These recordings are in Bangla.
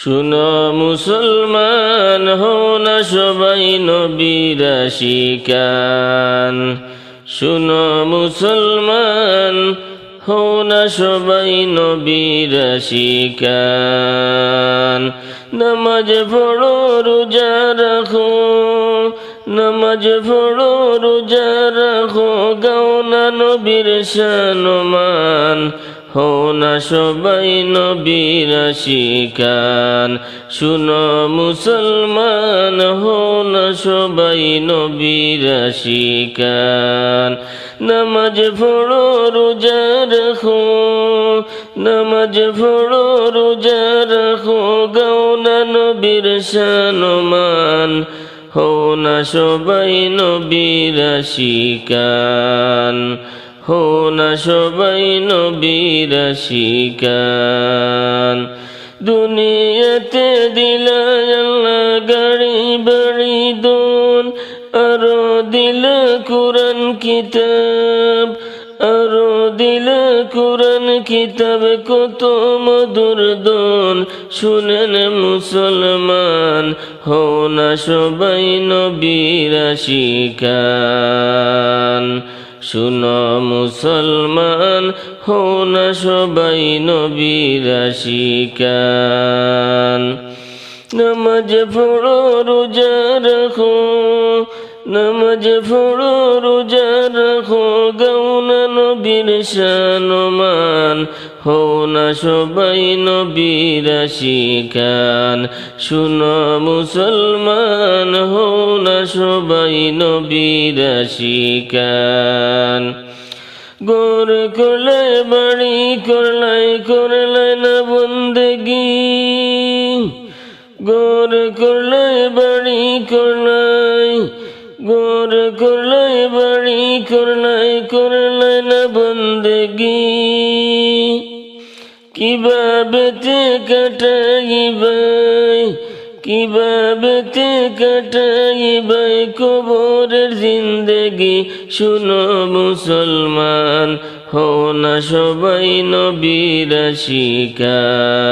শুনো মুসলমান, হও না সবাই নবীর আশিকান। শুনো মুসলমান, হও না সবাই নবীর আশিকান। নামাজ পড়ো রোজা রাখো, নামাজ পড়ো রোজা রাখো, গাও না নবীর শানমান। হও না সবাই নবীর আশিকান। শুনো মুসলমান, হও না সবাই নবীর আশিকান। নামাজ পড়ো রোজা রাখো, নামাজ পড়ো রোজা রাখো, গাও না নবীর শানমান। হও না সবাই নবীর আশিকান, হও না সবাই নবীর আশিকান। দুনিয়াতে দিলা আল্লাহ গাড়ি বাড়ি দোন, আরো দিল কুরআন কিতাব, আরো দিল কুরআন কিতাব, কত মধুর দোন। শুনেন মুসলমান, হও না সবাই নবীর আশিকান। শুনো মুসলমান, হও না সবাই নবীর আশিকান। নামাজ পড়ো রোজা রাখো, নামাজ পড়ো রোজা রাখো, গাও না নবীর শানমান। হও না সবাই নবীর আশিকান। শুনো মুসলমান, হও না সবাই নবীর আশিকান। গোর করলাই বাড়ি করলাই, করলাই না বন্দেগি, গোর করলাই বাড়ি করলাই, গোর করলাই বাড়ি করলাই, করলাই না বন্দেগি। কিভাবেতে কাটাইবাই, কিভাবেতে কাটাইবাই কবরের জিন্দেগি। শুনো মুসলমান, হও না সবাই নবীর আশিকান।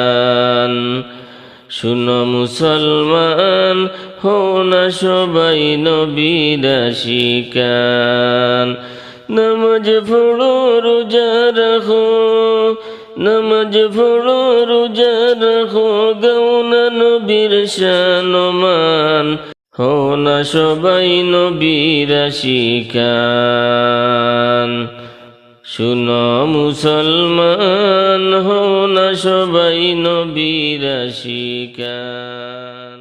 শুনো মুসলমান, হও না সবাই নবীর আশিকান। নামাজ পড়ো রোজা রাখো, নামাজ পড়ো রোজা রাখো, গাও না নবীর শানমান। হও না সবাই নবীর আশিকান। শুনো মুসলমান, হও না সবাই নবীর আশিকান।